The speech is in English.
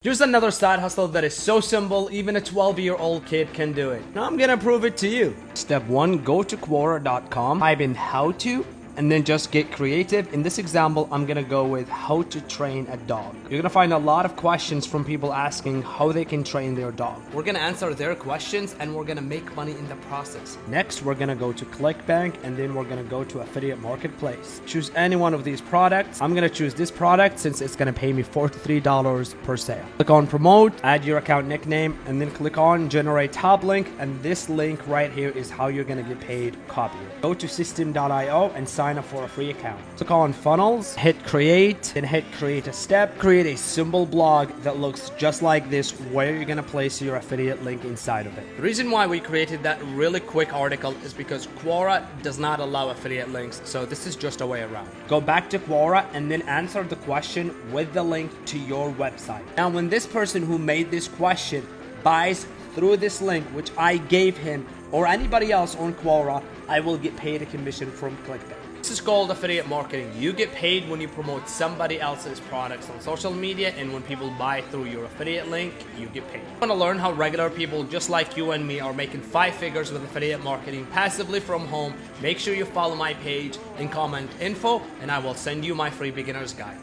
Here's another side hustle that is so simple, even a 12-year-old kid can do it. Now I'm gonna prove it to you. Step 1, go to Quora.com, type in how to, and then just get creative. In this example, I'm gonna go with how to train a dog. You're gonna find a lot of questions from people asking how they can train their dog. We're gonna answer their questions and we're gonna make money in the process. Next, we're gonna go to ClickBank and then we're gonna go to Affiliate Marketplace. Choose any one of these products. I'm gonna choose this product since it's gonna pay me $43 per sale. Click on promote, add your account nickname, and then click on generate top link, and this link right here is how you're gonna get paid. Copy it. Go to system.io and sign up for a free account. Click on funnels, hit create, then hit create a step. Create a simple blog that looks just like this where you're gonna place your affiliate link inside of it. The reason why we created that really quick article is because Quora does not allow affiliate links, so this is just a way around. Go back to Quora and then answer the question with the link to your website. Now when this person who made this question buys through this link which I gave him or anybody else on Quora, I will get paid a commission from ClickBank. This is called affiliate marketing. You get paid when you promote somebody else's products on social media, and when people buy through your affiliate link, you get paid. Want to learn how regular people just like you and me are making 5 figures with affiliate marketing passively from home? Make sure you follow my page and comment info, and I will send you my free beginner's guide.